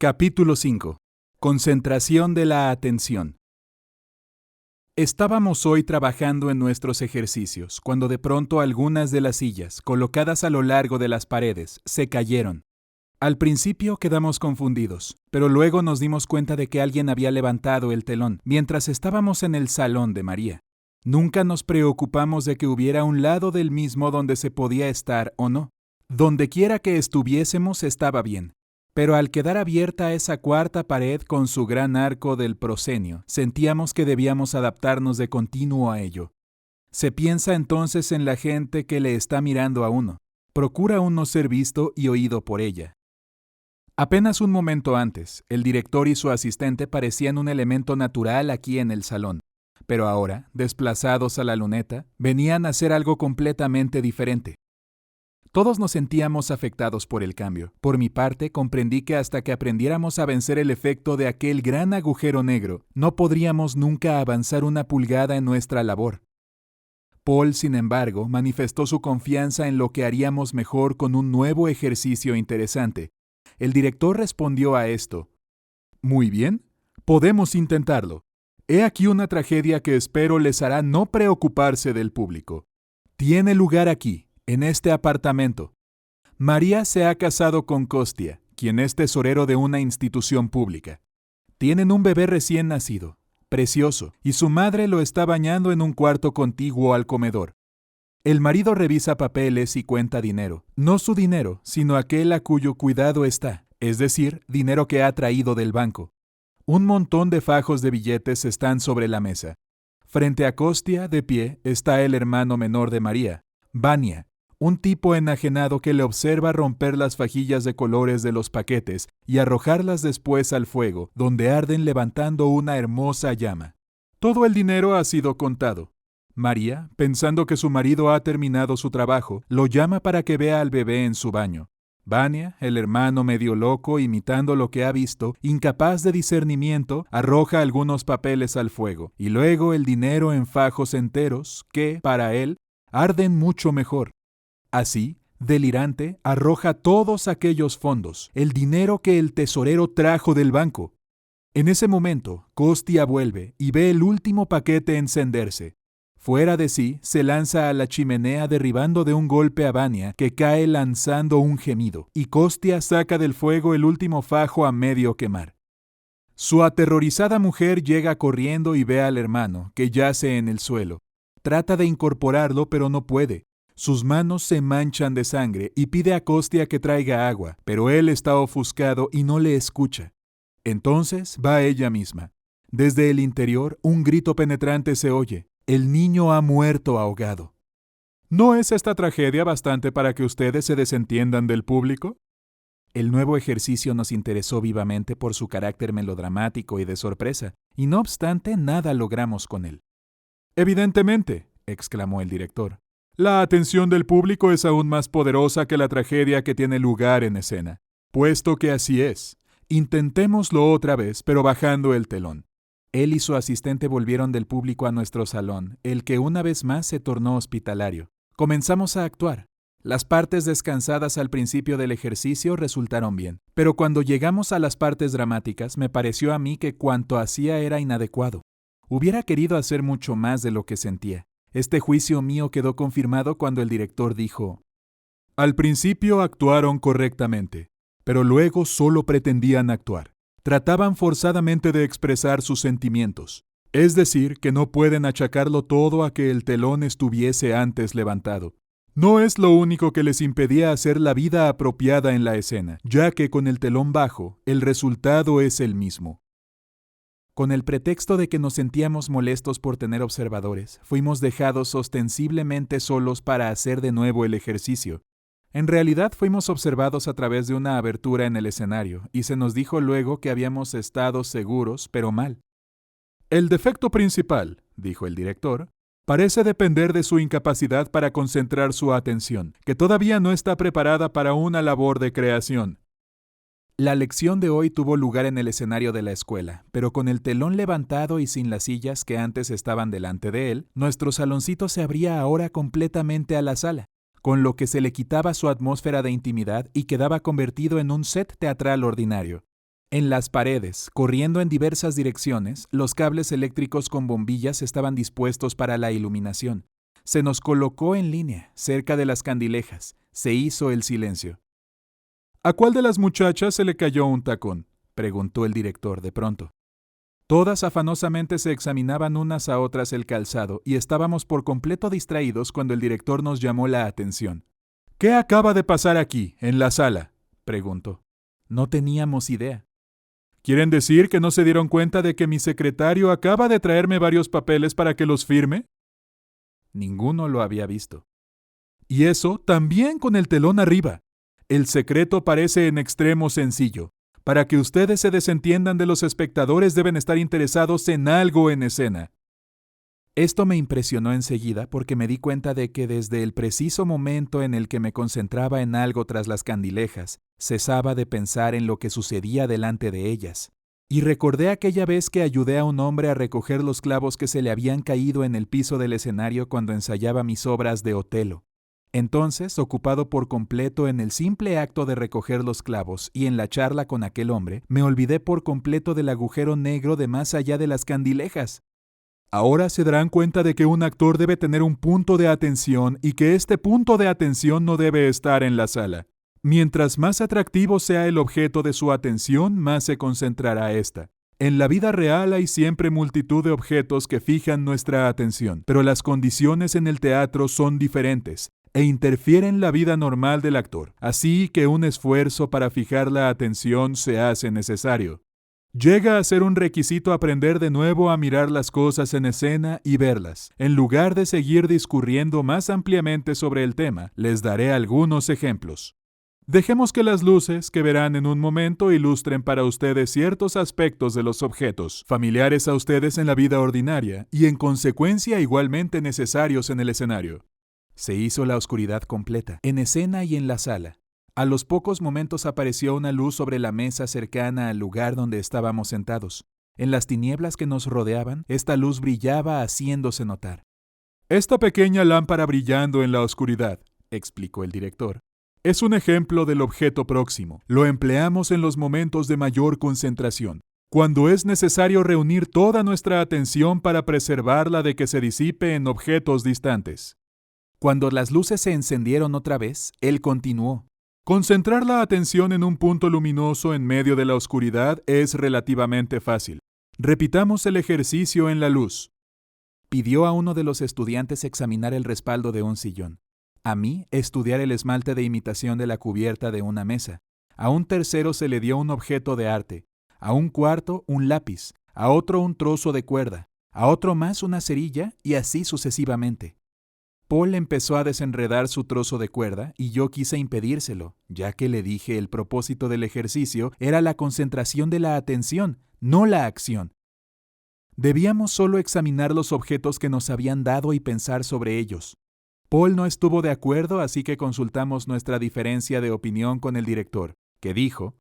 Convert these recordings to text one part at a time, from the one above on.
Capítulo 5. Concentración de la atención. Estábamos hoy trabajando en nuestros ejercicios, cuando de pronto algunas de las sillas, colocadas a lo largo de las paredes, se cayeron. Al principio quedamos confundidos, pero luego nos dimos cuenta de que alguien había levantado el telón, mientras estábamos en el salón de María. Nunca nos preocupamos de que hubiera un lado del mismo donde se podía estar o no. Dondequiera que estuviésemos estaba bien. Pero al quedar abierta esa cuarta pared con su gran arco del proscenio, sentíamos que debíamos adaptarnos de continuo a ello. Se piensa entonces en la gente que le está mirando a uno. Procura uno ser visto y oído por ella. Apenas un momento antes, el director y su asistente parecían un elemento natural aquí en el salón. Pero ahora, desplazados a la luneta, venían a hacer algo completamente diferente. Todos nos sentíamos afectados por el cambio. Por mi parte, comprendí que hasta que aprendiéramos a vencer el efecto de aquel gran agujero negro, no podríamos nunca avanzar una pulgada en nuestra labor. Paul, sin embargo, manifestó su confianza en lo que haríamos mejor con un nuevo ejercicio interesante. El director respondió a esto: «Muy bien, podemos intentarlo. He aquí una tragedia que espero les hará no preocuparse del público. Tiene lugar aquí, en este apartamento. María se ha casado con Kostia, quien es tesorero de una institución pública. Tienen un bebé recién nacido, precioso, y su madre lo está bañando en un cuarto contiguo al comedor. El marido revisa papeles y cuenta dinero, no su dinero, sino aquel a cuyo cuidado está, es decir, dinero que ha traído del banco. Un montón de fajos de billetes están sobre la mesa. Frente a Kostia, de pie, está el hermano menor de María, Vania, un tipo enajenado que le observa romper las fajillas de colores de los paquetes y arrojarlas después al fuego, donde arden levantando una hermosa llama. Todo el dinero ha sido contado. María, pensando que su marido ha terminado su trabajo, lo llama para que vea al bebé en su baño. Vania, el hermano medio loco, imitando lo que ha visto, incapaz de discernimiento, arroja algunos papeles al fuego, y luego el dinero en fajos enteros que, para él, arden mucho mejor. Así, delirante, arroja todos aquellos fondos, el dinero que el tesorero trajo del banco. En ese momento, Kostia vuelve y ve el último paquete encenderse. Fuera de sí, se lanza a la chimenea derribando de un golpe a Vania, que cae lanzando un gemido, y Kostia saca del fuego el último fajo a medio quemar. Su aterrorizada mujer llega corriendo y ve al hermano, que yace en el suelo. Trata de incorporarlo, pero no puede. Sus manos se manchan de sangre y pide a Kostia que traiga agua, pero él está ofuscado y no le escucha. Entonces va ella misma. Desde el interior, un grito penetrante se oye. El niño ha muerto ahogado. ¿No es esta tragedia bastante para que ustedes se desentiendan del público? El nuevo ejercicio nos interesó vivamente por su carácter melodramático y de sorpresa, y no obstante nada logramos con él. «Evidentemente», exclamó el director, «la atención del público es aún más poderosa que la tragedia que tiene lugar en escena. Puesto que así es, intentémoslo otra vez, pero bajando el telón». Él y su asistente volvieron del público a nuestro salón, el que una vez más se tornó hospitalario. Comenzamos a actuar. Las partes descansadas al principio del ejercicio resultaron bien, pero cuando llegamos a las partes dramáticas me pareció a mí que cuanto hacía era inadecuado. Hubiera querido hacer mucho más de lo que sentía. Este juicio mío quedó confirmado cuando el director dijo: «Al principio actuaron correctamente, pero luego solo pretendían actuar. Trataban forzadamente de expresar sus sentimientos. Es decir, que no pueden achacarlo todo a que el telón estuviese antes levantado. No es lo único que les impedía hacer la vida apropiada en la escena, ya que con el telón bajo, el resultado es el mismo». Con el pretexto de que nos sentíamos molestos por tener observadores, fuimos dejados ostensiblemente solos para hacer de nuevo el ejercicio. En realidad fuimos observados a través de una abertura en el escenario, y se nos dijo luego que habíamos estado seguros, pero mal. «El defecto principal», dijo el director, «parece depender de su incapacidad para concentrar su atención, que todavía no está preparada para una labor de creación». La lección de hoy tuvo lugar en el escenario de la escuela, pero con el telón levantado y sin las sillas que antes estaban delante de él, nuestro saloncito se abría ahora completamente a la sala, con lo que se le quitaba su atmósfera de intimidad y quedaba convertido en un set teatral ordinario. En las paredes, corriendo en diversas direcciones, los cables eléctricos con bombillas estaban dispuestos para la iluminación. Se nos colocó en línea, cerca de las candilejas. Se hizo el silencio. ¿A cuál de las muchachas se le cayó un tacón?, preguntó el director de pronto. Todas afanosamente se examinaban unas a otras el calzado y estábamos por completo distraídos cuando el director nos llamó la atención. ¿Qué acaba de pasar aquí, en la sala?, preguntó. No teníamos idea. ¿Quieren decir que no se dieron cuenta de que mi secretario acaba de traerme varios papeles para que los firme? Ninguno lo había visto. Y eso también con el telón arriba. El secreto parece en extremo sencillo. Para que ustedes se desentiendan de los espectadores deben estar interesados en algo en escena. Esto me impresionó enseguida porque me di cuenta de que desde el preciso momento en el que me concentraba en algo tras las candilejas, cesaba de pensar en lo que sucedía delante de ellas. Y recordé aquella vez que ayudé a un hombre a recoger los clavos que se le habían caído en el piso del escenario cuando ensayaba mis obras de Otelo. Entonces, ocupado por completo en el simple acto de recoger los clavos y en la charla con aquel hombre, me olvidé por completo del agujero negro de más allá de las candilejas. Ahora se darán cuenta de que un actor debe tener un punto de atención y que este punto de atención no debe estar en la sala. Mientras más atractivo sea el objeto de su atención, más se concentrará ésta. En la vida real hay siempre multitud de objetos que fijan nuestra atención, pero las condiciones en el teatro son diferentes e interfieren en la vida normal del actor, así que un esfuerzo para fijar la atención se hace necesario. Llega a ser un requisito aprender de nuevo a mirar las cosas en escena y verlas. En lugar de seguir discurriendo más ampliamente sobre el tema, les daré algunos ejemplos. Dejemos que las luces que verán en un momento ilustren para ustedes ciertos aspectos de los objetos, familiares a ustedes en la vida ordinaria y en consecuencia igualmente necesarios en el escenario. Se hizo la oscuridad completa, en escena y en la sala. A los pocos momentos apareció una luz sobre la mesa cercana al lugar donde estábamos sentados. En las tinieblas que nos rodeaban, esta luz brillaba haciéndose notar. Esta pequeña lámpara brillando en la oscuridad, explicó el director, es un ejemplo del objeto próximo. Lo empleamos en los momentos de mayor concentración, cuando es necesario reunir toda nuestra atención para preservarla de que se disipe en objetos distantes. Cuando las luces se encendieron otra vez, él continuó. Concentrar la atención en un punto luminoso en medio de la oscuridad es relativamente fácil. Repitamos el ejercicio en la luz. Pidió a uno de los estudiantes examinar el respaldo de un sillón. A mí, estudiar el esmalte de imitación de la cubierta de una mesa. A un tercero se le dio un objeto de arte. A un cuarto, un lápiz. A otro, un trozo de cuerda. A otro más, una cerilla, y así sucesivamente. Paul empezó a desenredar su trozo de cuerda y yo quise impedírselo, ya que le dije el propósito del ejercicio era la concentración de la atención, no la acción. Debíamos solo examinar los objetos que nos habían dado y pensar sobre ellos. Paul no estuvo de acuerdo, así que consultamos nuestra diferencia de opinión con el director, que dijo: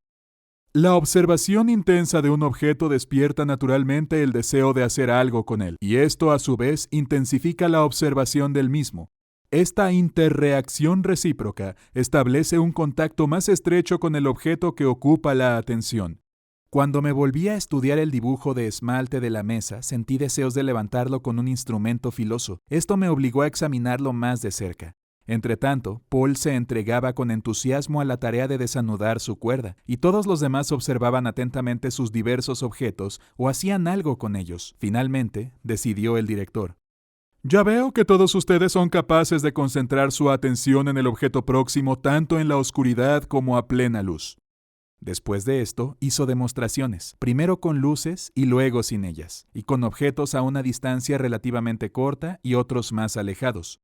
la observación intensa de un objeto despierta naturalmente el deseo de hacer algo con él, y esto a su vez intensifica la observación del mismo. Esta interreacción recíproca establece un contacto más estrecho con el objeto que ocupa la atención. Cuando me volví a estudiar el dibujo de esmalte de la mesa, sentí deseos de levantarlo con un instrumento filoso. Esto me obligó a examinarlo más de cerca. Entretanto, Paul se entregaba con entusiasmo a la tarea de desanudar su cuerda, y todos los demás observaban atentamente sus diversos objetos o hacían algo con ellos. Finalmente, decidió el director. Ya veo que todos ustedes son capaces de concentrar su atención en el objeto próximo tanto en la oscuridad como a plena luz. Después de esto, hizo demostraciones, primero con luces y luego sin ellas, y con objetos a una distancia relativamente corta y otros más alejados.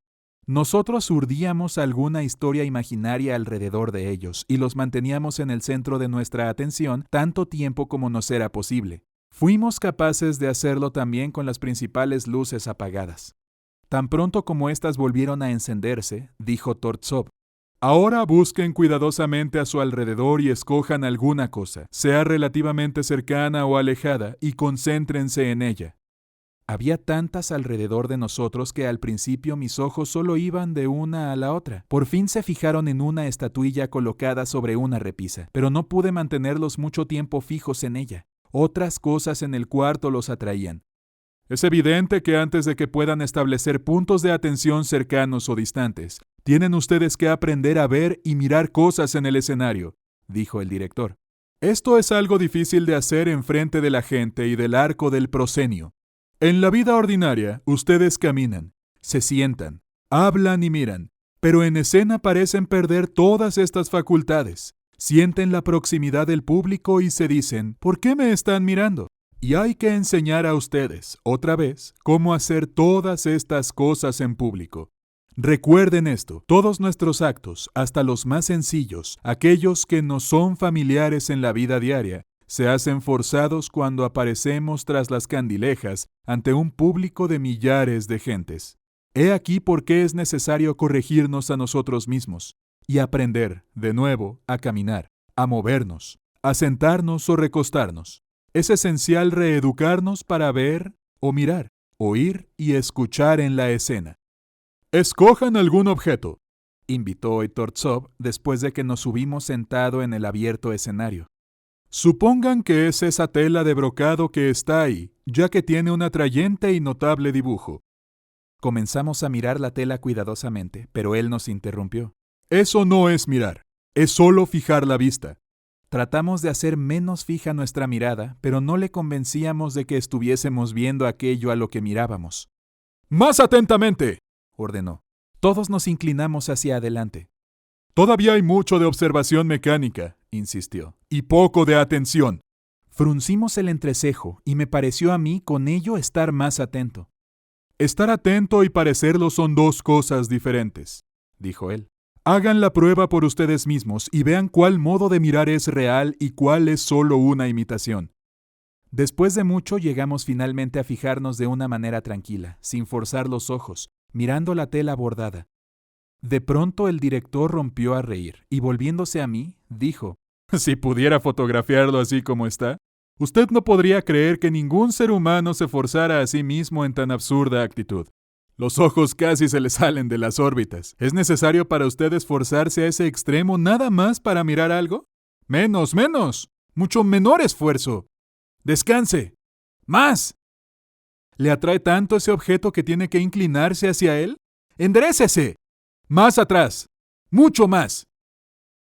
Nosotros urdíamos alguna historia imaginaria alrededor de ellos y los manteníamos en el centro de nuestra atención tanto tiempo como nos era posible. Fuimos capaces de hacerlo también con las principales luces apagadas. Tan pronto como éstas volvieron a encenderse, dijo Tortsov: ahora busquen cuidadosamente a su alrededor y escojan alguna cosa, sea relativamente cercana o alejada, y concéntrense en ella. Había tantas alrededor de nosotros que al principio mis ojos solo iban de una a la otra. Por fin se fijaron en una estatuilla colocada sobre una repisa, pero no pude mantenerlos mucho tiempo fijos en ella. Otras cosas en el cuarto los atraían. Es evidente que antes de que puedan establecer puntos de atención cercanos o distantes, tienen ustedes que aprender a ver y mirar cosas en el escenario, dijo el director. Esto es algo difícil de hacer en frente de la gente y del arco del proscenio. En la vida ordinaria, ustedes caminan, se sientan, hablan y miran, pero en escena parecen perder todas estas facultades. Sienten la proximidad del público y se dicen, ¿por qué me están mirando? Y hay que enseñar a ustedes, otra vez, cómo hacer todas estas cosas en público. Recuerden esto, todos nuestros actos, hasta los más sencillos, aquellos que nos son familiares en la vida diaria, se hacen forzados cuando aparecemos tras las candilejas ante un público de millares de gentes. He aquí por qué es necesario corregirnos a nosotros mismos y aprender, de nuevo, a caminar, a movernos, a sentarnos o recostarnos. Es esencial reeducarnos para ver o mirar, oír y escuchar en la escena. Escojan algún objeto, invitó Tortsov después de que nos hubimos sentado en el abierto escenario. Supongan que es esa tela de brocado que está ahí, ya que tiene un atrayente y notable dibujo. Comenzamos a mirar la tela cuidadosamente, pero él nos interrumpió. Eso no es mirar, es solo fijar la vista. Tratamos de hacer menos fija nuestra mirada, pero no le convencíamos de que estuviésemos viendo aquello a lo que mirábamos. ¡Más atentamente!, ordenó. Todos nos inclinamos hacia adelante. Todavía hay mucho de observación mecánica, insistió, y poco de atención. Fruncimos el entrecejo y me pareció a mí con ello estar más atento. Estar atento y parecerlo son dos cosas diferentes, dijo él. Hagan la prueba por ustedes mismos y vean cuál modo de mirar es real y cuál es solo una imitación. Después de mucho llegamos finalmente a fijarnos de una manera tranquila, sin forzar los ojos, mirando la tela bordada. De pronto el director rompió a reír y volviéndose a mí, dijo, «Si pudiera fotografiarlo así como está, usted no podría creer que ningún ser humano se forzara a sí mismo en tan absurda actitud. Los ojos casi se le salen de las órbitas. ¿Es necesario para usted esforzarse a ese extremo nada más para mirar algo? Menos, mucho menor esfuerzo. Descanse. Más. ¿Le atrae tanto ese objeto que tiene que inclinarse hacia él? ¡Enderécese! Más atrás. Mucho más.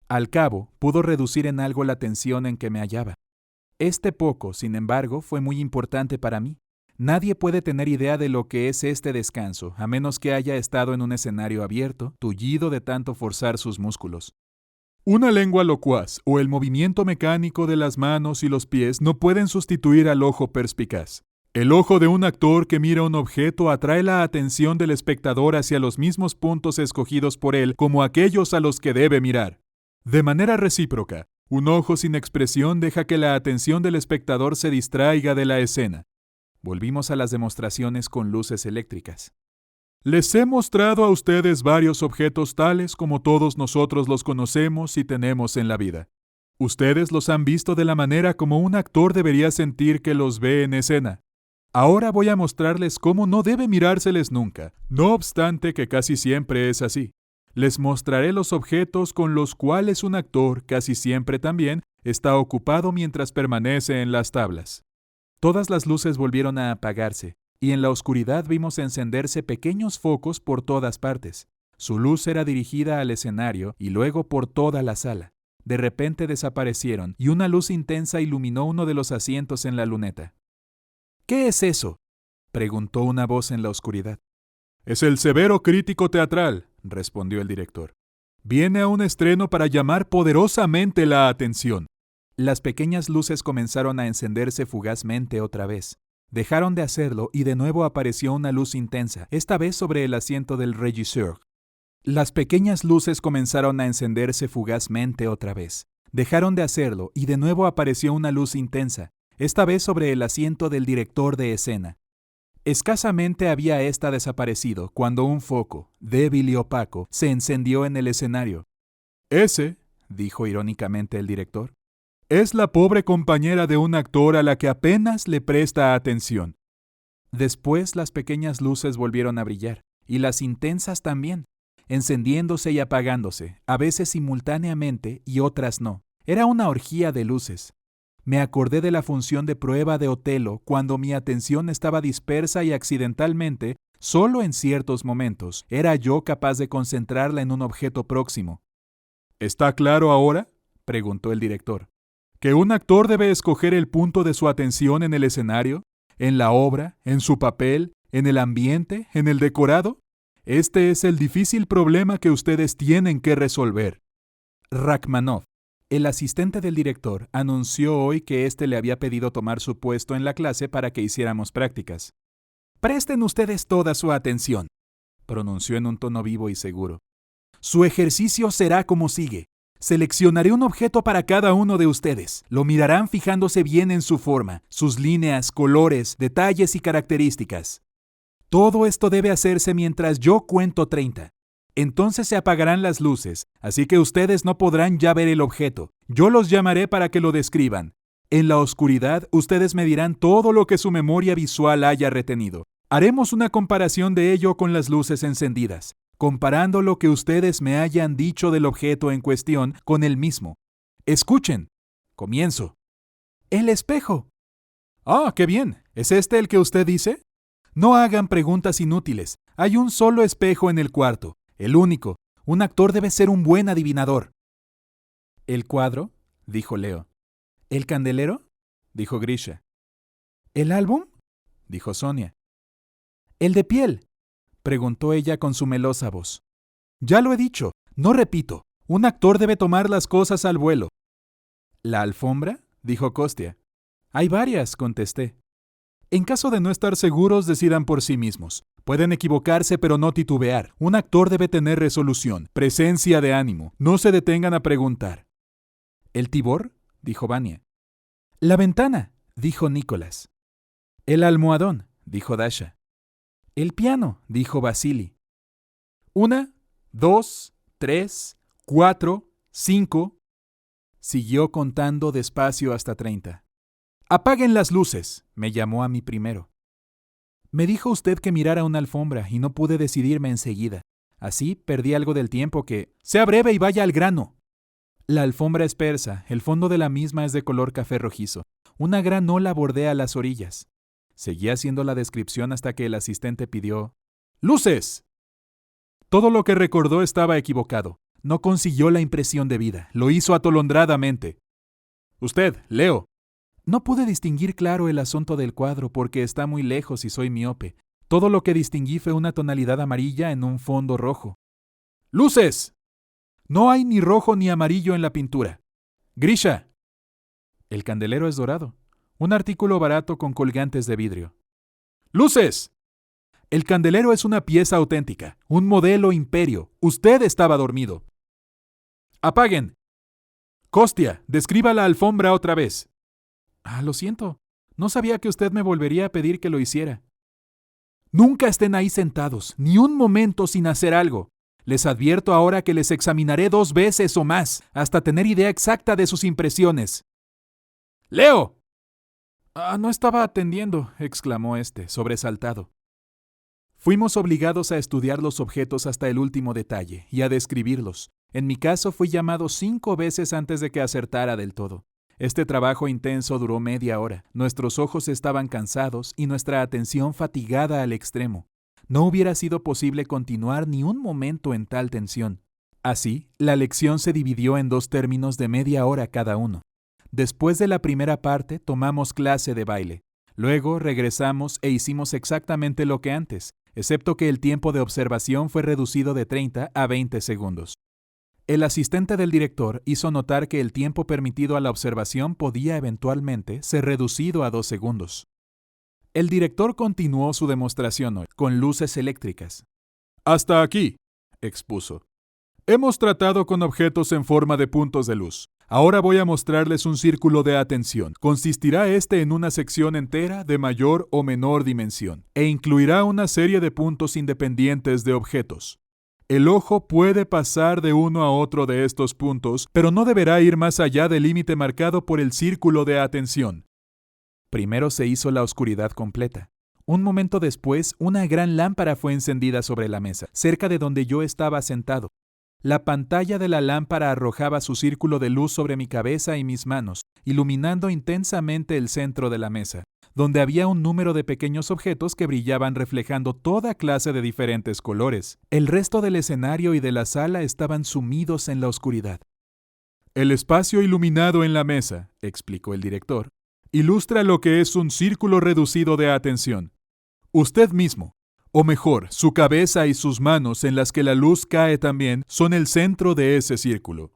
Al cabo, pudo reducir en algo la tensión en que me hallaba. Este poco, sin embargo, fue muy importante para mí. Nadie puede tener idea de lo que es este descanso, a menos que haya estado en un escenario abierto, tullido de tanto forzar sus músculos. Una lengua locuaz o el movimiento mecánico de las manos y los pies no pueden sustituir al ojo perspicaz. El ojo de un actor que mira un objeto atrae la atención del espectador hacia los mismos puntos escogidos por él como aquellos a los que debe mirar. De manera recíproca, un ojo sin expresión deja que la atención del espectador se distraiga de la escena. Volvimos a las demostraciones con luces eléctricas. Les he mostrado a ustedes varios objetos tales como todos nosotros los conocemos y tenemos en la vida. Ustedes los han visto de la manera como un actor debería sentir que los ve en escena. Ahora voy a mostrarles cómo no debe mirárseles nunca, no obstante que casi siempre es así. Les mostraré los objetos con los cuales un actor, casi siempre también, está ocupado mientras permanece en las tablas. Todas las luces volvieron a apagarse, y en la oscuridad vimos encenderse pequeños focos por todas partes. Su luz era dirigida al escenario y luego por toda la sala. De repente desaparecieron, y una luz intensa iluminó uno de los asientos en la luneta. «¿Qué es eso?», preguntó una voz en la oscuridad. «Es el severo crítico teatral», respondió el director. «Viene a un estreno para llamar poderosamente la atención». Las pequeñas luces comenzaron a encenderse fugazmente otra vez. Dejaron de hacerlo y de nuevo apareció una luz intensa, esta vez sobre el asiento del régisseur. Las pequeñas luces comenzaron a encenderse fugazmente otra vez. Dejaron de hacerlo y de nuevo apareció una luz intensa, esta vez sobre el asiento del director de escena. Escasamente había ésta desaparecido cuando un foco, débil y opaco, se encendió en el escenario. «Ese», dijo irónicamente el director, «es la pobre compañera de un actor a la que apenas le presta atención». Después las pequeñas luces volvieron a brillar, y las intensas también, encendiéndose y apagándose, a veces simultáneamente y otras no. Era una orgía de luces. Me acordé de la función de prueba de Otelo cuando mi atención estaba dispersa y accidentalmente, solo en ciertos momentos, era yo capaz de concentrarla en un objeto próximo. ¿Está claro ahora?, preguntó el director, ¿que un actor debe escoger el punto de su atención en el escenario, en la obra, en su papel, en el ambiente, en el decorado? Este es el difícil problema que ustedes tienen que resolver. Rachmaninoff, el asistente del director, anunció hoy que éste le había pedido tomar su puesto en la clase para que hiciéramos prácticas. «Presten ustedes toda su atención», pronunció en un tono vivo y seguro. «Su ejercicio será como sigue. Seleccionaré un objeto para cada uno de ustedes. Lo mirarán fijándose bien en su forma, sus líneas, colores, detalles y características. Todo esto debe hacerse mientras yo cuento 30. Entonces se apagarán las luces, así que ustedes no podrán ya ver el objeto. Yo los llamaré para que lo describan. En la oscuridad, ustedes me dirán todo lo que su memoria visual haya retenido. Haremos una comparación de ello con las luces encendidas, comparando lo que ustedes me hayan dicho del objeto en cuestión con el mismo. Escuchen. Comienzo. El espejo. Ah, qué bien. ¿Es este el que usted dice? No hagan preguntas inútiles. Hay un solo espejo en el cuarto. El único. Un actor debe ser un buen adivinador. ¿El cuadro?, dijo Leo. ¿El candelero?, dijo Grisha. ¿El álbum?, dijo Sonia. ¿El de piel?, preguntó ella con su melosa voz. Ya lo he dicho, no repito. Un actor debe tomar las cosas al vuelo. ¿La alfombra?, dijo Kostia. Hay varias, contesté. En caso de no estar seguros, decidan por sí mismos. Pueden equivocarse, pero no titubear. Un actor debe tener resolución, presencia de ánimo. No se detengan a preguntar. ¿El tibor?, dijo Vania. La ventana, dijo Nicolás. El almohadón, dijo Dasha. El piano, dijo Vasili. 1, 2, 3, 4, 5. Siguió contando despacio hasta 30. Apaguen las luces, me llamó a mí primero. Me dijo usted que mirara una alfombra y no pude decidirme enseguida. Así perdí algo del tiempo que... ¡Sea breve y vaya al grano! La alfombra es persa, el fondo de la misma es de color café rojizo. Una gran ola bordea las orillas. Seguí haciendo la descripción hasta que el asistente pidió... ¡Luces! Todo lo que recordó estaba equivocado. No consiguió la impresión debida. Lo hizo atolondradamente. Usted, Leo. No pude distinguir claro el asunto del cuadro porque está muy lejos y soy miope. Todo lo que distinguí fue una tonalidad amarilla en un fondo rojo. ¡Luces! No hay ni rojo ni amarillo en la pintura. Grisha. El candelero es dorado. Un artículo barato con colgantes de vidrio. ¡Luces! El candelero es una pieza auténtica, un modelo imperio. Usted estaba dormido. ¡Apaguen! Kostia, describa la alfombra otra vez. Ah, lo siento. No sabía que usted me volvería a pedir que lo hiciera. Nunca estén ahí sentados, ni un momento sin hacer algo. Les advierto ahora que les examinaré 2 veces o más, hasta tener idea exacta de sus impresiones. ¡Leo! Ah, no estaba atendiendo, exclamó este, sobresaltado. Fuimos obligados a estudiar los objetos hasta el último detalle y a describirlos. En mi caso fui llamado 5 veces antes de que acertara del todo. Este trabajo intenso duró media hora. Nuestros ojos estaban cansados y nuestra atención fatigada al extremo. No hubiera sido posible continuar ni un momento en tal tensión. Así, la lección se dividió en 2 términos de media hora cada uno. Después de la primera parte, tomamos clase de baile. Luego regresamos e hicimos exactamente lo que antes, excepto que el tiempo de observación fue reducido de 30 a 20 segundos. El asistente del director hizo notar que el tiempo permitido a la observación podía eventualmente ser reducido a 2 segundos. El director continuó su demostración hoy, con luces eléctricas. Hasta aquí, expuso. Hemos tratado con objetos en forma de puntos de luz. Ahora voy a mostrarles un círculo de atención. Consistirá este en una sección entera de mayor o menor dimensión, e incluirá una serie de puntos independientes de objetos. El ojo puede pasar de uno a otro de estos puntos, pero no deberá ir más allá del límite marcado por el círculo de atención. Primero se hizo la oscuridad completa. Un momento después, una gran lámpara fue encendida sobre la mesa, cerca de donde yo estaba sentado. La pantalla de la lámpara arrojaba su círculo de luz sobre mi cabeza y mis manos, iluminando intensamente el centro de la mesa, donde había un número de pequeños objetos que brillaban reflejando toda clase de diferentes colores. El resto del escenario y de la sala estaban sumidos en la oscuridad. El espacio iluminado en la mesa, explicó el director, ilustra lo que es un círculo reducido de atención. Usted mismo, o mejor, su cabeza y sus manos en las que la luz cae también, son el centro de ese círculo.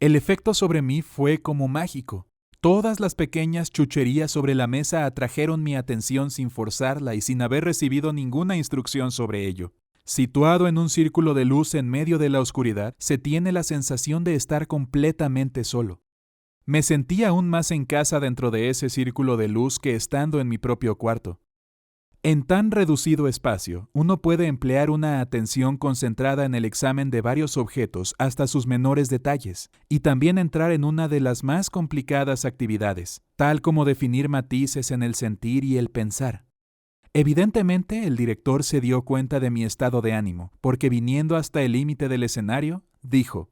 El efecto sobre mí fue como mágico. Todas las pequeñas chucherías sobre la mesa atrajeron mi atención sin forzarla y sin haber recibido ninguna instrucción sobre ello. Situado en un círculo de luz en medio de la oscuridad, se tiene la sensación de estar completamente solo. Me sentí aún más en casa dentro de ese círculo de luz que estando en mi propio cuarto. En tan reducido espacio, uno puede emplear una atención concentrada en el examen de varios objetos hasta sus menores detalles, y también entrar en una de las más complicadas actividades, tal como definir matices en el sentir y el pensar. Evidentemente, el director se dio cuenta de mi estado de ánimo, porque viniendo hasta el límite del escenario, dijo: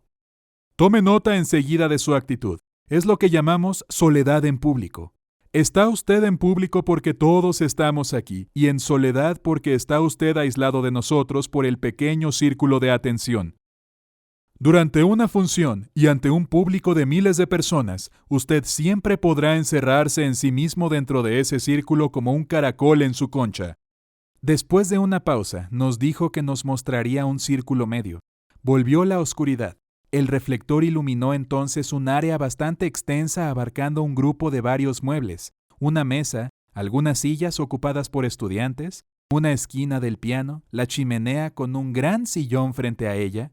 «Tome nota enseguida de su actitud. Es lo que llamamos soledad en público. Está usted en público porque todos estamos aquí, y en soledad porque está usted aislado de nosotros por el pequeño círculo de atención. Durante una función y ante un público de miles de personas, usted siempre podrá encerrarse en sí mismo dentro de ese círculo como un caracol en su concha». Después de una pausa, nos dijo que nos mostraría un círculo medio. Volvió la oscuridad. El reflector iluminó entonces un área bastante extensa abarcando un grupo de varios muebles, una mesa, algunas sillas ocupadas por estudiantes, una esquina del piano, la chimenea con un gran sillón frente a ella.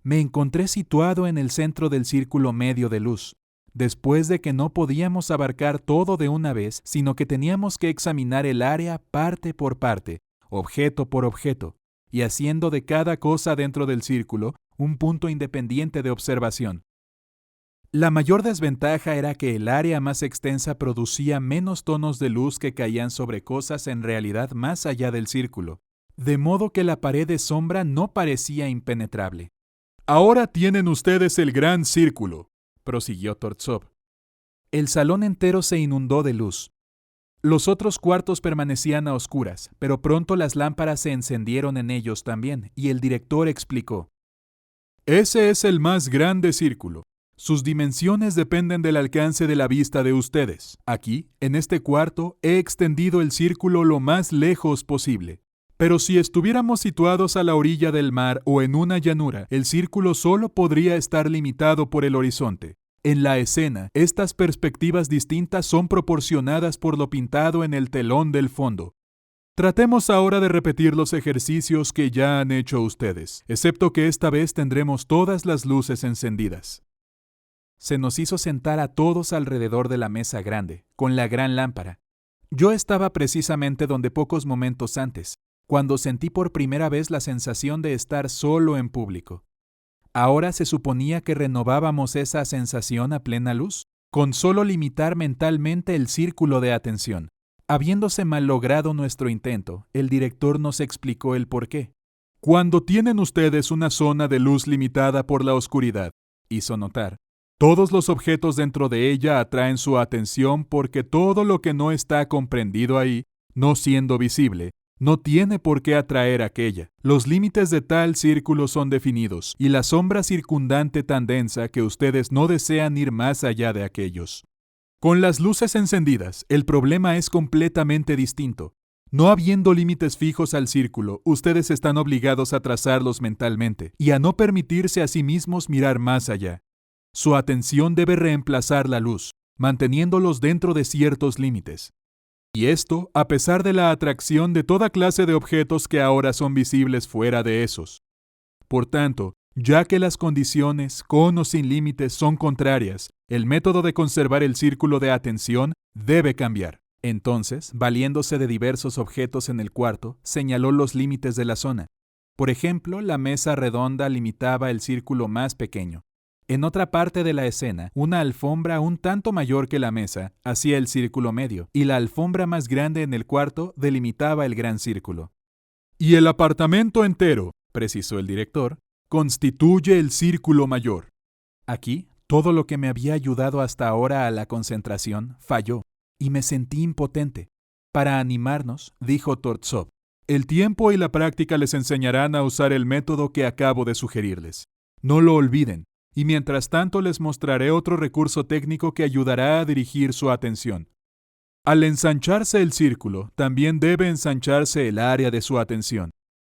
Me encontré situado en el centro del círculo medio de luz, después de que no podíamos abarcar todo de una vez, sino que teníamos que examinar el área parte por parte, objeto por objeto, y haciendo de cada cosa dentro del círculo un punto independiente de observación. La mayor desventaja era que el área más extensa producía menos tonos de luz que caían sobre cosas en realidad más allá del círculo, de modo que la pared de sombra no parecía impenetrable. «Ahora tienen ustedes el gran círculo», prosiguió Tortsov. El salón entero se inundó de luz. Los otros cuartos permanecían a oscuras, pero pronto las lámparas se encendieron en ellos también, y el director explicó: «Ese es el más grande círculo. Sus dimensiones dependen del alcance de la vista de ustedes. Aquí, en este cuarto, he extendido el círculo lo más lejos posible. Pero si estuviéramos situados a la orilla del mar o en una llanura, el círculo solo podría estar limitado por el horizonte. En la escena, estas perspectivas distintas son proporcionadas por lo pintado en el telón del fondo. Tratemos ahora de repetir los ejercicios que ya han hecho ustedes, excepto que esta vez tendremos todas las luces encendidas». Se nos hizo sentar a todos alrededor de la mesa grande, con la gran lámpara. Yo estaba precisamente donde pocos momentos antes, cuando sentí por primera vez la sensación de estar solo en público. Ahora se suponía que renovábamos esa sensación a plena luz, con solo limitar mentalmente el círculo de atención. Habiéndose malogrado nuestro intento, el director nos explicó el porqué. «Cuando tienen ustedes una zona de luz limitada por la oscuridad», hizo notar, «todos los objetos dentro de ella atraen su atención porque todo lo que no está comprendido ahí, no siendo visible, no tiene por qué atraer aquella. Los límites de tal círculo son definidos, y la sombra circundante tan densa que ustedes no desean ir más allá de aquellos. Con las luces encendidas, el problema es completamente distinto. No habiendo límites fijos al círculo, ustedes están obligados a trazarlos mentalmente, y a no permitirse a sí mismos mirar más allá. Su atención debe reemplazar la luz, manteniéndolos dentro de ciertos límites. Y esto a pesar de la atracción de toda clase de objetos que ahora son visibles fuera de esos. Por tanto, ya que las condiciones, con o sin límites, son contrarias, el método de conservar el círculo de atención debe cambiar». Entonces, valiéndose de diversos objetos en el cuarto, señaló los límites de la zona. Por ejemplo, la mesa redonda limitaba el círculo más pequeño. En otra parte de la escena, una alfombra un tanto mayor que la mesa hacía el círculo medio, y la alfombra más grande en el cuarto delimitaba el gran círculo. Y el apartamento entero, precisó el director, constituye el círculo mayor. Aquí, todo lo que me había ayudado hasta ahora a la concentración falló, y me sentí impotente. Para animarnos, dijo Tortsov, el tiempo y la práctica les enseñarán a usar el método que acabo de sugerirles. No lo olviden. Y mientras tanto les mostraré otro recurso técnico que ayudará a dirigir su atención. Al ensancharse el círculo, también debe ensancharse el área de su atención.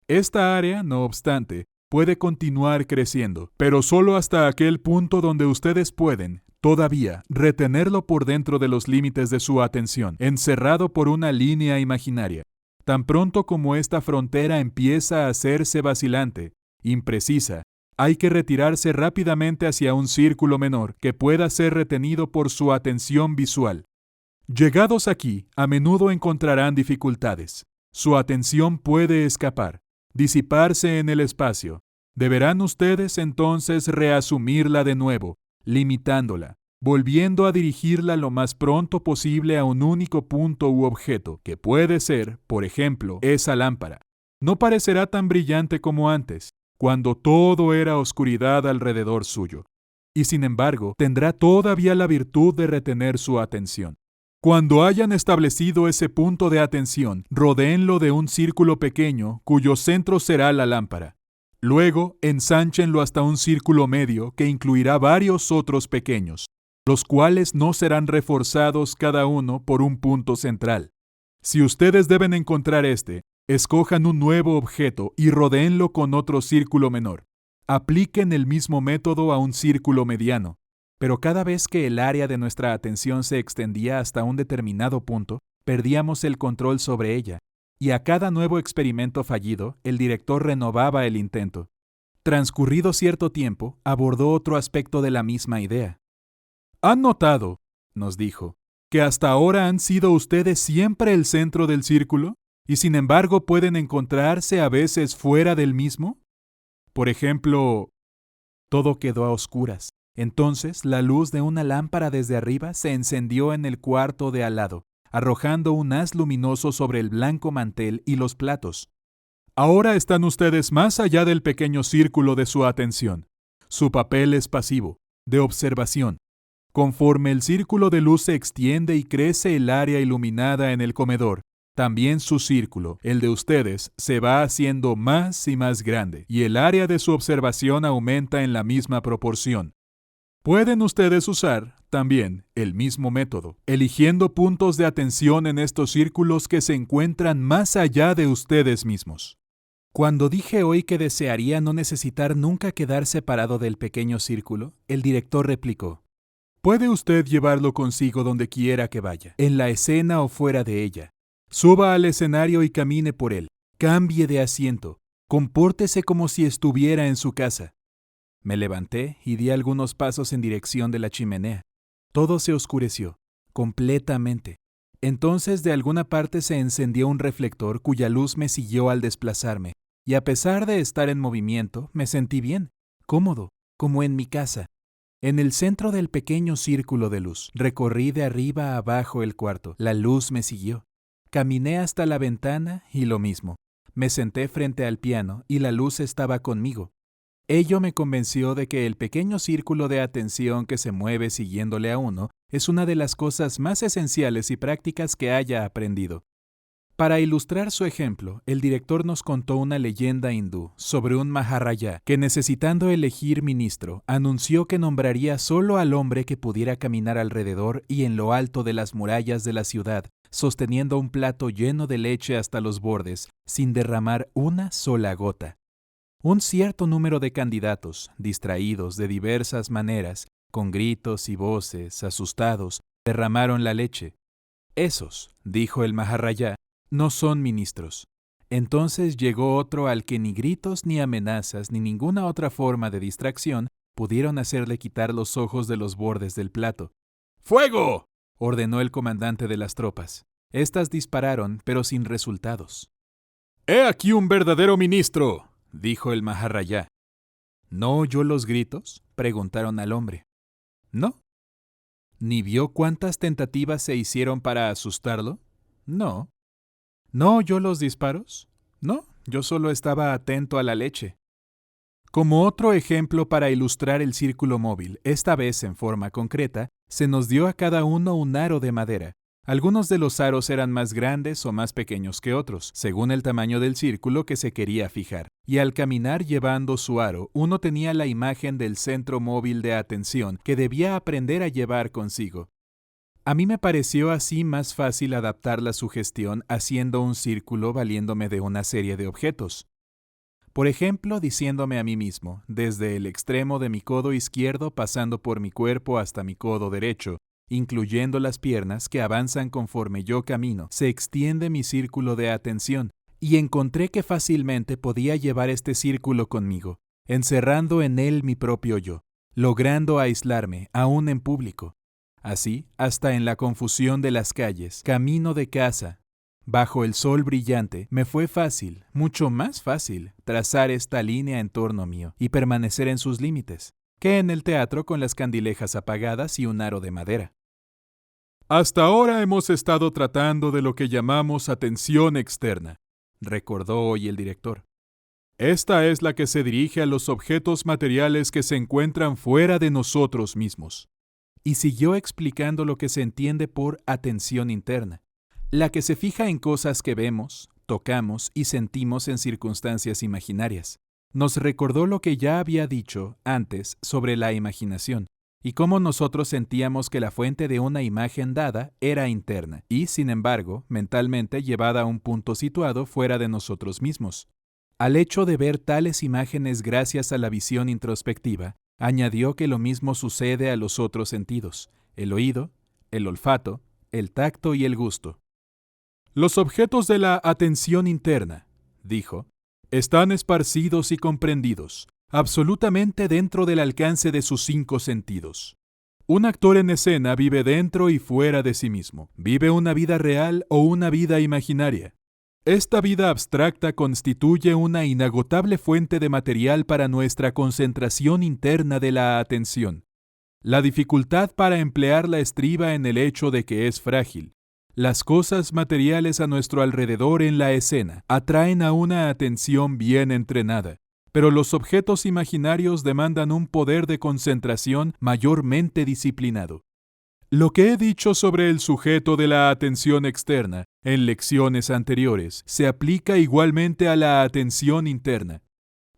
Esta área, no obstante, puede continuar creciendo, pero solo hasta aquel punto donde ustedes pueden, todavía, retenerlo por dentro de los límites de su atención, encerrado por una línea imaginaria. Tan pronto como esta frontera empieza a hacerse vacilante, imprecisa, hay que retirarse rápidamente hacia un círculo menor que pueda ser retenido por su atención visual. Llegados aquí, a menudo encontrarán dificultades. Su atención puede escapar, disiparse en el espacio. Deberán ustedes entonces reasumirla de nuevo, limitándola, volviendo a dirigirla lo más pronto posible a un único punto u objeto, que puede ser, por ejemplo, esa lámpara. No parecerá tan brillante como antes, cuando todo era oscuridad alrededor suyo, y sin embargo tendrá todavía la virtud de retener su atención. Cuando hayan establecido ese punto de atención, rodéenlo de un círculo pequeño cuyo centro será la lámpara. Luego, ensánchenlo hasta un círculo medio que incluirá varios otros pequeños, los cuales no serán reforzados cada uno por un punto central. Si ustedes deben encontrar escojan un nuevo objeto y rodéenlo con otro círculo menor. Apliquen el mismo método a un círculo mediano. Pero cada vez que el área de nuestra atención se extendía hasta un determinado punto, perdíamos el control sobre ella, y a cada nuevo experimento fallido, el director renovaba el intento. Transcurrido cierto tiempo, abordó otro aspecto de la misma idea. ¿Han notado, nos dijo, que hasta ahora han sido ustedes siempre el centro del círculo? ¿Y sin embargo pueden encontrarse a veces fuera del mismo? Por ejemplo, todo quedó a oscuras. Entonces la luz de una lámpara desde arriba se encendió en el cuarto de al lado, arrojando un haz luminoso sobre el blanco mantel y los platos. Ahora están ustedes más allá del pequeño círculo de su atención. Su papel es pasivo, de observación. Conforme el círculo de luz se extiende y crece el área iluminada en el comedor, también su círculo, el de ustedes, se va haciendo más y más grande, y el área de su observación aumenta en la misma proporción. Pueden ustedes usar, también, el mismo método, eligiendo puntos de atención en estos círculos que se encuentran más allá de ustedes mismos. Cuando dije hoy que desearía no necesitar nunca quedar separado del pequeño círculo, el director replicó: «Puede usted llevarlo consigo donde quiera que vaya, en la escena o fuera de ella. Suba al escenario y camine por él. Cambie de asiento. Compórtese como si estuviera en su casa». Me levanté y di algunos pasos en dirección de la chimenea. Todo se oscureció, completamente. Entonces de alguna parte se encendió un reflector cuya luz me siguió al desplazarme, y a pesar de estar en movimiento, me sentí bien, cómodo, como en mi casa. En el centro del pequeño círculo de luz, recorrí de arriba a abajo el cuarto. La luz me siguió. Caminé hasta la ventana y lo mismo. Me senté frente al piano y la luz estaba conmigo. Ello me convenció de que el pequeño círculo de atención que se mueve siguiéndole a uno es una de las cosas más esenciales y prácticas que haya aprendido. Para ilustrar su ejemplo, el director nos contó una leyenda hindú sobre un Maharajá que, necesitando elegir ministro, anunció que nombraría solo al hombre que pudiera caminar alrededor y en lo alto de las murallas de la ciudad, sosteniendo un plato lleno de leche hasta los bordes, sin derramar una sola gota. Un cierto número de candidatos, distraídos de diversas maneras, con gritos y voces, asustados, derramaron la leche. Esos, dijo el Maharajá, no son ministros. Entonces llegó otro al que ni gritos ni amenazas ni ninguna otra forma de distracción pudieron hacerle quitar los ojos de los bordes del plato. ¡Fuego!, ordenó el comandante de las tropas. Estas dispararon, pero sin resultados. «¡He aquí un verdadero ministro!», dijo el Maharajá. ¿No oyó los gritos?, preguntaron al hombre. No. ¿Ni vio cuántas tentativas se hicieron para asustarlo? No. ¿No oyó los disparos? No, yo solo estaba atento a la leche. Como otro ejemplo para ilustrar el círculo móvil, esta vez en forma concreta, se nos dio a cada uno un aro de madera. Algunos de los aros eran más grandes o más pequeños que otros, según el tamaño del círculo que se quería fijar. Y al caminar llevando su aro, uno tenía la imagen del centro móvil de atención que debía aprender a llevar consigo. A mí me pareció así más fácil adaptar la sugestión haciendo un círculo valiéndome de una serie de objetos. Por ejemplo, diciéndome a mí mismo, desde el extremo de mi codo izquierdo pasando por mi cuerpo hasta mi codo derecho, incluyendo las piernas que avanzan conforme yo camino, se extiende mi círculo de atención, y encontré que fácilmente podía llevar este círculo conmigo, encerrando en él mi propio yo, logrando aislarme, aún en público. Así, hasta en la confusión de las calles, camino de casa, bajo el sol brillante, me fue fácil, mucho más fácil, trazar esta línea en torno mío y permanecer en sus límites, que en el teatro con las candilejas apagadas y un aro de madera. Hasta ahora hemos estado tratando de lo que llamamos atención externa, recordó hoy el director. Esta es la que se dirige a los objetos materiales que se encuentran fuera de nosotros mismos. Y siguió explicando lo que se entiende por atención interna, la que se fija en cosas que vemos, tocamos y sentimos en circunstancias imaginarias. Nos recordó lo que ya había dicho antes sobre la imaginación, y cómo nosotros sentíamos que la fuente de una imagen dada era interna y, sin embargo, mentalmente llevada a un punto situado fuera de nosotros mismos. Al hecho de ver tales imágenes gracias a la visión introspectiva, añadió que lo mismo sucede a los otros sentidos, el oído, el olfato, el tacto y el gusto. Los objetos de la atención interna, dijo, están esparcidos y comprendidos, absolutamente dentro del alcance de sus 5 sentidos. Un actor en escena vive dentro y fuera de sí mismo. Vive una vida real o una vida imaginaria. Esta vida abstracta constituye una inagotable fuente de material para nuestra concentración interna de la atención. La dificultad para emplearla estriba en el hecho de que es frágil. Las cosas materiales a nuestro alrededor en la escena atraen a una atención bien entrenada. Pero los objetos imaginarios demandan un poder de concentración mayormente disciplinado. Lo que he dicho sobre el sujeto de la atención externa en lecciones anteriores se aplica igualmente a la atención interna.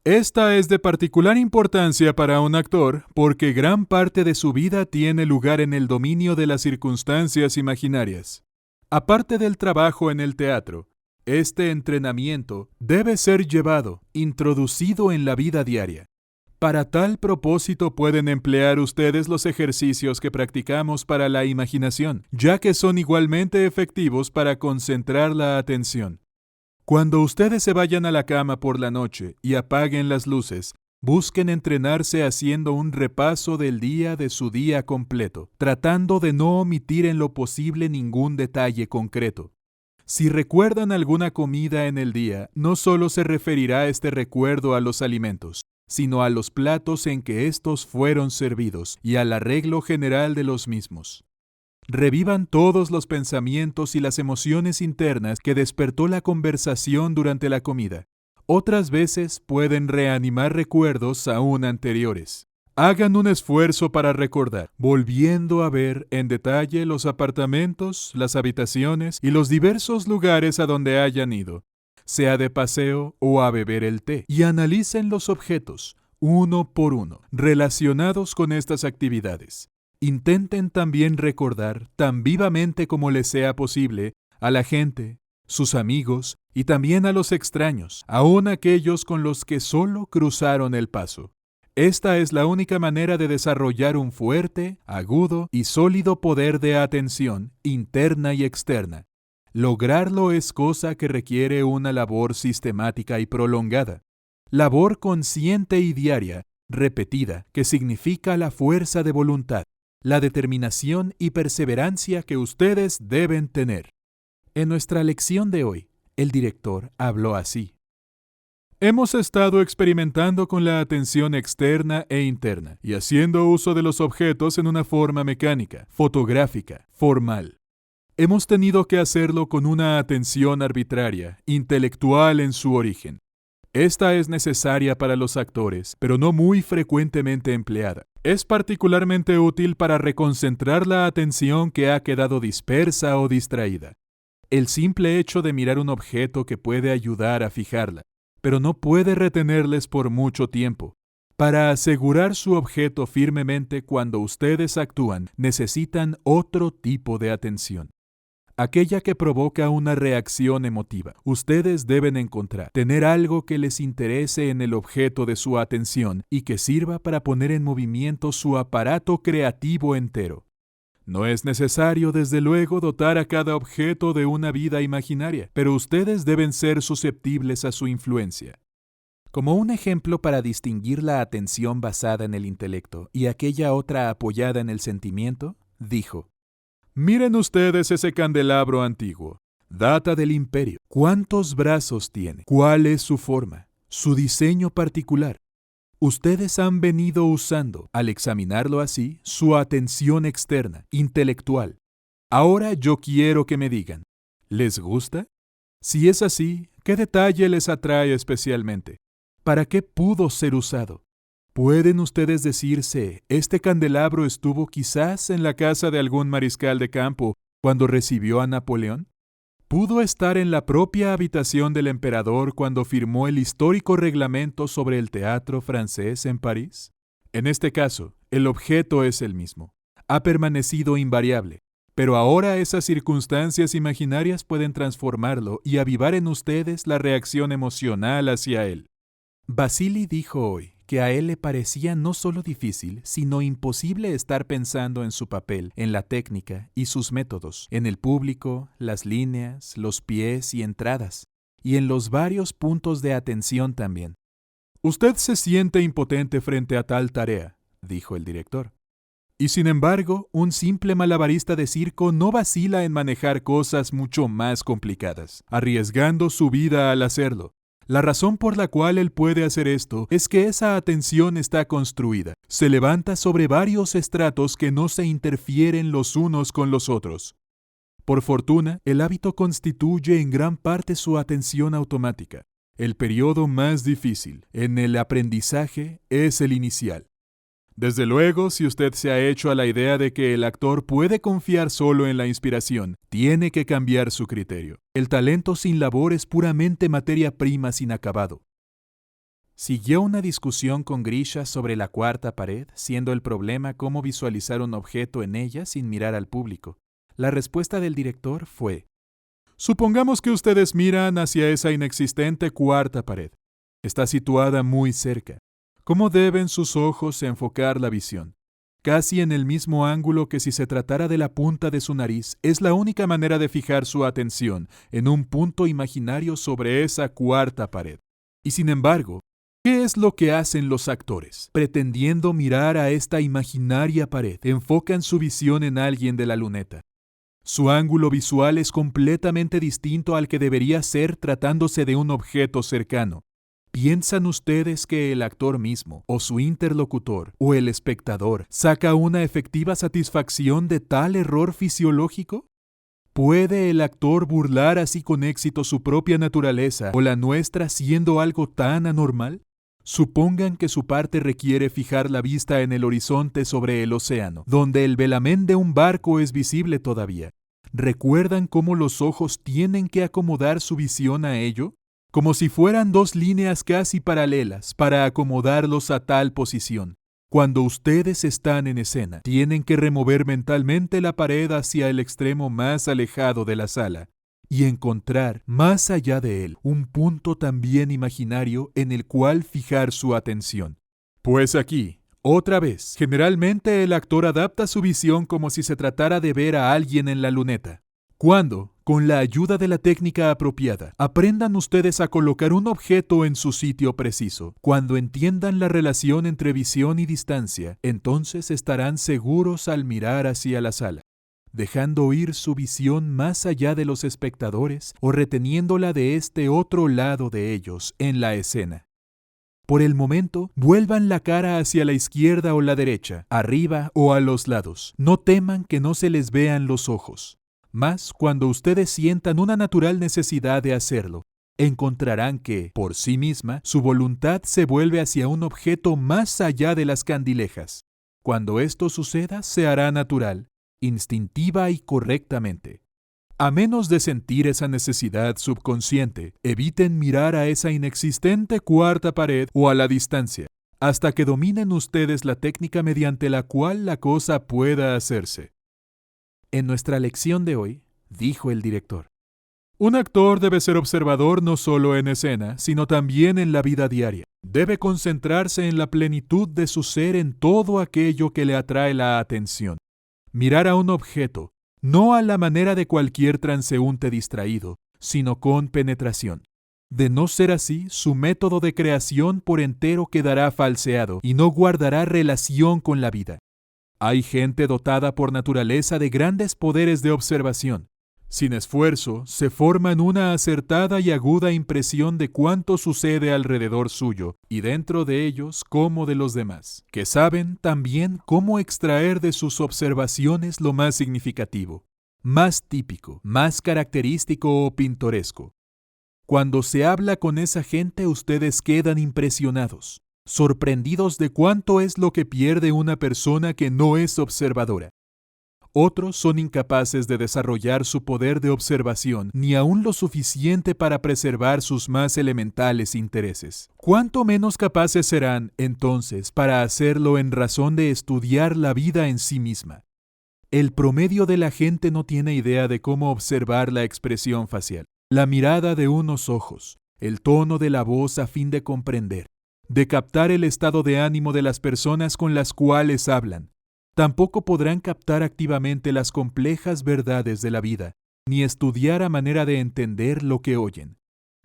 Esta es de particular importancia para un actor porque gran parte de su vida tiene lugar en el dominio de las circunstancias imaginarias. Aparte del trabajo en el teatro, este entrenamiento debe ser llevado, introducido en la vida diaria. Para tal propósito pueden emplear ustedes los ejercicios que practicamos para la imaginación, ya que son igualmente efectivos para concentrar la atención. Cuando ustedes se vayan a la cama por la noche y apaguen las luces, busquen entrenarse haciendo un repaso del día de su día completo, tratando de no omitir en lo posible ningún detalle concreto. Si recuerdan alguna comida en el día, no solo se referirá este recuerdo a los alimentos, sino a los platos en que estos fueron servidos y al arreglo general de los mismos. Revivan todos los pensamientos y las emociones internas que despertó la conversación durante la comida. Otras veces pueden reanimar recuerdos aún anteriores. Hagan un esfuerzo para recordar, volviendo a ver en detalle los apartamentos, las habitaciones y los diversos lugares a donde hayan ido, sea de paseo o a beber el té, y analicen los objetos, uno por uno, relacionados con estas actividades. Intenten también recordar, tan vivamente como les sea posible, a la gente, sus amigos y también a los extraños, aun aquellos con los que solo cruzaron el paso. Esta es la única manera de desarrollar un fuerte, agudo y sólido poder de atención interna y externa. Lograrlo es cosa que requiere una labor sistemática y prolongada. Labor consciente y diaria, repetida, que significa la fuerza de voluntad, la determinación y perseverancia que ustedes deben tener. En nuestra lección de hoy, el director habló así. Hemos estado experimentando con la atención externa e interna y haciendo uso de los objetos en una forma mecánica, fotográfica, formal. Hemos tenido que hacerlo con una atención arbitraria, intelectual en su origen. Esta es necesaria para los actores, pero no muy frecuentemente empleada. Es particularmente útil para reconcentrar la atención que ha quedado dispersa o distraída. El simple hecho de mirar un objeto que puede ayudar a fijarla, pero no puede retenerles por mucho tiempo. Para asegurar su objeto firmemente cuando ustedes actúan, necesitan otro tipo de atención. Aquella que provoca una reacción emotiva. Ustedes deben encontrar, tener algo que les interese en el objeto de su atención y que sirva para poner en movimiento su aparato creativo entero. No es necesario, desde luego, dotar a cada objeto de una vida imaginaria, pero ustedes deben ser susceptibles a su influencia. Como un ejemplo para distinguir la atención basada en el intelecto y aquella otra apoyada en el sentimiento, dijo: Miren ustedes ese candelabro antiguo. Data del imperio. ¿Cuántos brazos tiene? ¿Cuál es su forma? Su diseño particular. Ustedes han venido usando, al examinarlo así, su atención externa, intelectual. Ahora yo quiero que me digan, ¿les gusta? Si es así, ¿qué detalle les atrae especialmente? ¿Para qué pudo ser usado? ¿Pueden ustedes decirse, este candelabro estuvo quizás en la casa de algún mariscal de campo cuando recibió a Napoleón? ¿Pudo estar en la propia habitación del emperador cuando firmó el histórico reglamento sobre el teatro francés en París? En este caso, el objeto es el mismo. Ha permanecido invariable, pero ahora esas circunstancias imaginarias pueden transformarlo y avivar en ustedes la reacción emocional hacia él. Vasili dijo hoy que a él le parecía no solo difícil, sino imposible estar pensando en su papel, en la técnica y sus métodos, en el público, las líneas, los pies y entradas, y en los varios puntos de atención también. Usted se siente impotente frente a tal tarea, dijo el director. Y sin embargo, un simple malabarista de circo no vacila en manejar cosas mucho más complicadas, arriesgando su vida al hacerlo. La razón por la cual él puede hacer esto es que esa atención está construida. Se levanta sobre varios estratos que no se interfieren los unos con los otros. Por fortuna, el hábito constituye en gran parte su atención automática. El periodo más difícil en el aprendizaje es el inicial. Desde luego, si usted se ha hecho a la idea de que el actor puede confiar solo en la inspiración, tiene que cambiar su criterio. El talento sin labor es puramente materia prima sin acabado. Siguió una discusión con Grisha sobre la cuarta pared, siendo el problema cómo visualizar un objeto en ella sin mirar al público. La respuesta del director fue: supongamos que ustedes miran hacia esa inexistente cuarta pared. Está situada muy cerca. ¿Cómo deben sus ojos enfocar la visión? Casi en el mismo ángulo que si se tratara de la punta de su nariz, es la única manera de fijar su atención en un punto imaginario sobre esa cuarta pared. Y sin embargo, ¿qué es lo que hacen los actores? Pretendiendo mirar a esta imaginaria pared, enfocan su visión en alguien de la luneta. Su ángulo visual es completamente distinto al que debería ser tratándose de un objeto cercano. ¿Piensan ustedes que el actor mismo, o su interlocutor, o el espectador, saca una efectiva satisfacción de tal error fisiológico? ¿Puede el actor burlar así con éxito su propia naturaleza o la nuestra siendo algo tan anormal? Supongan que su parte requiere fijar la vista en el horizonte sobre el océano, donde el velamén de un barco es visible todavía. ¿Recuerdan cómo los ojos tienen que acomodar su visión a ello? Como si fueran dos líneas casi paralelas para acomodarlos a tal posición. Cuando ustedes están en escena, tienen que remover mentalmente la pared hacia el extremo más alejado de la sala y encontrar, más allá de él, un punto también imaginario en el cual fijar su atención. Pues aquí, otra vez, generalmente el actor adapta su visión como si se tratara de ver a alguien en la luneta. Cuando, con la ayuda de la técnica apropiada, aprendan ustedes a colocar un objeto en su sitio preciso, cuando entiendan la relación entre visión y distancia, entonces estarán seguros al mirar hacia la sala. dejando ir su visión más allá de los espectadores o reteniéndola de este otro lado de ellos en la escena. Por el momento, vuelvan la cara hacia la izquierda o la derecha, arriba o a los lados. No teman que no se les vean los ojos. Mas, cuando ustedes sientan una natural necesidad de hacerlo, encontrarán que, por sí misma, su voluntad se vuelve hacia un objeto más allá de las candilejas. Cuando esto suceda, se hará natural, instintiva y correctamente. A menos de sentir esa necesidad subconsciente, eviten mirar a esa inexistente cuarta pared o a la distancia, hasta que dominen ustedes la técnica mediante la cual la cosa pueda hacerse. En nuestra lección de hoy, dijo el director, un actor debe ser observador no solo en escena, sino también en la vida diaria. Debe concentrarse en la plenitud de su ser en todo aquello que le atrae la atención. Mirar a un objeto, no a la manera de cualquier transeúnte distraído, sino con penetración. De no ser así, su método de creación por entero quedará falseado y no guardará relación con la vida. Hay gente dotada por naturaleza de grandes poderes de observación. Sin esfuerzo, se forman una acertada y aguda impresión de cuánto sucede alrededor suyo, y dentro de ellos como de los demás, que saben también cómo extraer de sus observaciones lo más significativo, más típico, más característico o pintoresco. Cuando se habla con esa gente, ustedes quedan impresionados, sorprendidos de cuánto es lo que pierde una persona que no es observadora. Otros son incapaces de desarrollar su poder de observación, ni aún lo suficiente para preservar sus más elementales intereses. ¿Cuánto menos capaces serán, entonces, para hacerlo en razón de estudiar la vida en sí misma? El promedio de la gente no tiene idea de cómo observar la expresión facial, la mirada de unos ojos, el tono de la voz a fin de comprender, de captar el estado de ánimo de las personas con las cuales hablan. Tampoco podrán captar activamente las complejas verdades de la vida, ni estudiar a manera de entender lo que oyen.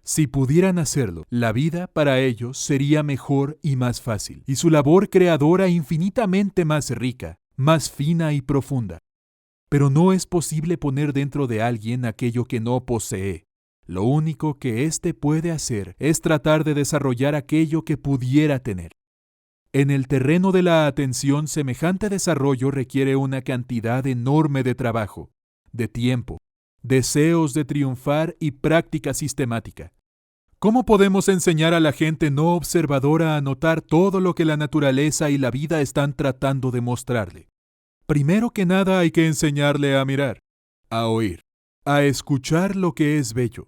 Si pudieran hacerlo, la vida para ellos sería mejor y más fácil, y su labor creadora infinitamente más rica, más fina y profunda. Pero no es posible poner dentro de alguien aquello que no posee. Lo único que éste puede hacer es tratar de desarrollar aquello que pudiera tener. En el terreno de la atención, semejante desarrollo requiere una cantidad enorme de trabajo, de tiempo, deseos de triunfar y práctica sistemática. ¿Cómo podemos enseñar a la gente no observadora a notar todo lo que la naturaleza y la vida están tratando de mostrarle? Primero que nada hay que enseñarle a mirar, a oír, a escuchar lo que es bello.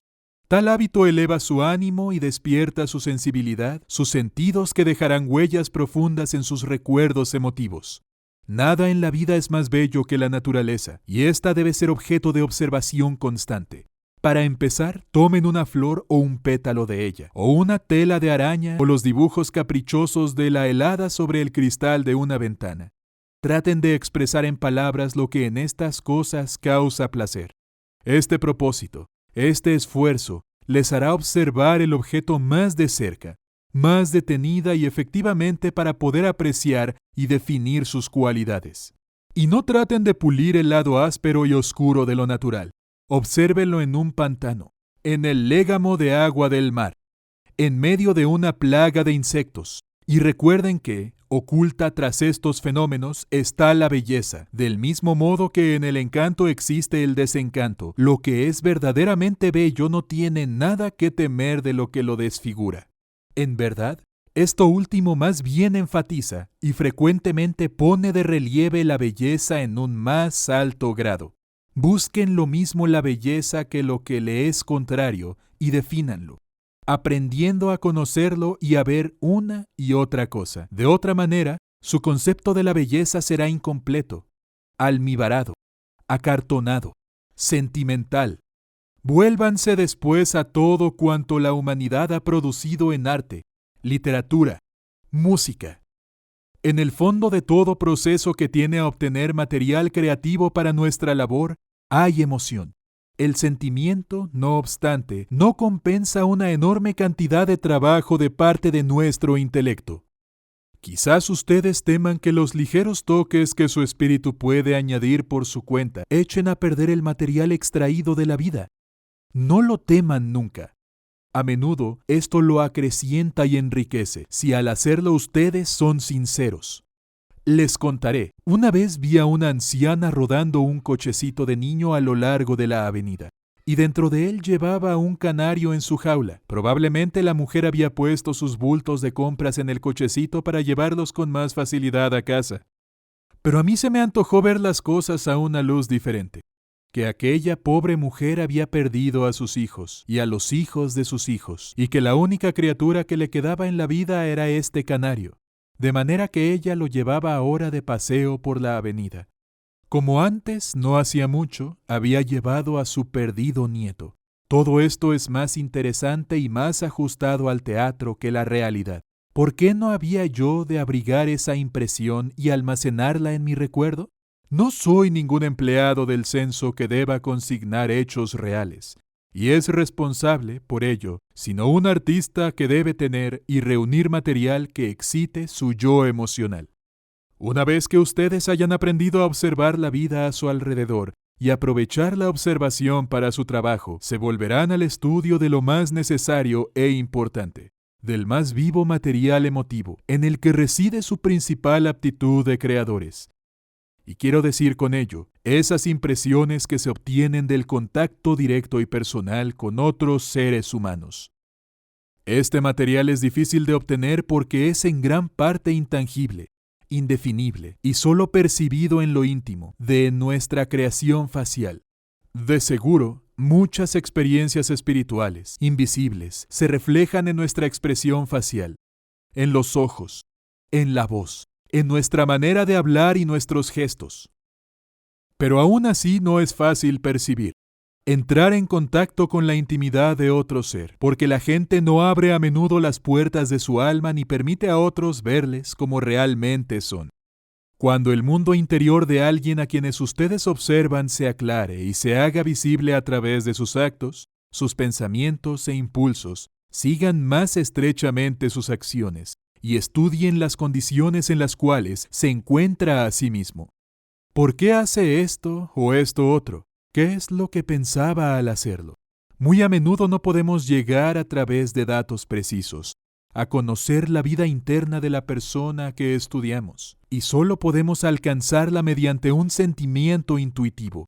Tal hábito eleva su ánimo y despierta su sensibilidad, sus sentidos que dejarán huellas profundas en sus recuerdos emotivos. Nada en la vida es más bello que la naturaleza, y ésta debe ser objeto de observación constante. Para empezar, tomen una flor o un pétalo de ella, o una tela de araña, o los dibujos caprichosos de la helada sobre el cristal de una ventana. Traten de expresar en palabras lo que en estas cosas causa placer. Este propósito, este esfuerzo, les hará observar el objeto más de cerca, más detenida y efectivamente para poder apreciar y definir sus cualidades. Y no traten de pulir el lado áspero y oscuro de lo natural. Obsérvenlo en un pantano, en el légamo de agua del mar, en medio de una plaga de insectos. Y recuerden que, oculta tras estos fenómenos, está la belleza. Del mismo modo que en el encanto existe el desencanto, lo que es verdaderamente bello no tiene nada que temer de lo que lo desfigura. En verdad, esto último más bien enfatiza y frecuentemente pone de relieve la belleza en un más alto grado. Busquen lo mismo la belleza que lo que le es contrario y defínanlo, aprendiendo a conocerlo y a ver una y otra cosa. De otra manera, su concepto de la belleza será incompleto, almibarado, acartonado, sentimental. Vuélvanse después a todo cuanto la humanidad ha producido en arte, literatura, música. En el fondo de todo proceso que tiene a obtener material creativo para nuestra labor, hay emoción. El sentimiento, no obstante, no compensa una enorme cantidad de trabajo de parte de nuestro intelecto. Quizás ustedes teman que los ligeros toques que su espíritu puede añadir por su cuenta echen a perder el material extraído de la vida. No lo teman nunca. A menudo esto lo acrecienta y enriquece, si al hacerlo ustedes son sinceros. Les contaré, una vez vi a una anciana rodando un cochecito de niño a lo largo de la avenida, y dentro de él llevaba un canario en su jaula. Probablemente la mujer había puesto sus bultos de compras en el cochecito para llevarlos con más facilidad a casa. Pero a mí se me antojó ver las cosas a una luz diferente. Que aquella pobre mujer había perdido a sus hijos y a los hijos de sus hijos, y que la única criatura que le quedaba en la vida era este canario, de manera que ella lo llevaba ahora de paseo por la avenida. Como antes, no hacía mucho, había llevado a su perdido nieto. Todo esto es más interesante y más ajustado al teatro que la realidad. ¿Por qué no había yo de abrigar esa impresión y almacenarla en mi recuerdo? No soy ningún empleado del censo que deba consignar hechos reales, y es responsable, por ello, sino un artista que debe tener y reunir material que excite su yo emocional. Una vez que ustedes hayan aprendido a observar la vida a su alrededor y aprovechar la observación para su trabajo, se volverán al estudio de lo más necesario e importante, del más vivo material emotivo, en el que reside su principal aptitud de creadores. Y quiero decir con ello, esas impresiones que se obtienen del contacto directo y personal con otros seres humanos. Este material es difícil de obtener porque es en gran parte intangible, indefinible y solo percibido en lo íntimo de nuestra creación facial. De seguro, muchas experiencias espirituales, invisibles, se reflejan en nuestra expresión facial, en los ojos, en la voz, en nuestra manera de hablar y nuestros gestos. Pero aún así no es fácil percibir, entrar en contacto con la intimidad de otro ser, porque la gente no abre a menudo las puertas de su alma ni permite a otros verles como realmente son. Cuando el mundo interior de alguien a quienes ustedes observan se aclare y se haga visible a través de sus actos, sus pensamientos e impulsos, sigan más estrechamente sus acciones y estudien las condiciones en las cuales se encuentra a sí mismo. ¿Por qué hace esto o esto otro? ¿Qué es lo que pensaba al hacerlo? Muy a menudo no podemos llegar a través de datos precisos a conocer la vida interna de la persona que estudiamos, y solo podemos alcanzarla mediante un sentimiento intuitivo.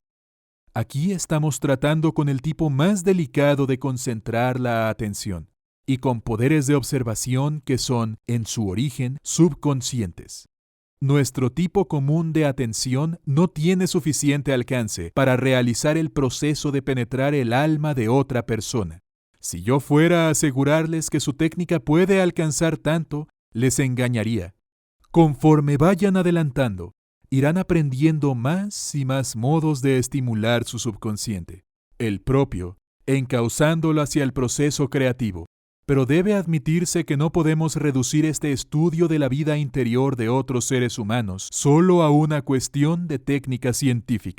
Aquí estamos tratando con el tipo más delicado de concentrar la atención, y con poderes de observación que son, en su origen, subconscientes. Nuestro tipo común de atención no tiene suficiente alcance para realizar el proceso de penetrar el alma de otra persona. Si yo fuera a asegurarles que su técnica puede alcanzar tanto, les engañaría. Conforme vayan adelantando, irán aprendiendo más y más modos de estimular su subconsciente, el propio, encauzándolo hacia el proceso creativo. Pero debe admitirse que no podemos reducir este estudio de la vida interior de otros seres humanos solo a una cuestión de técnica científica.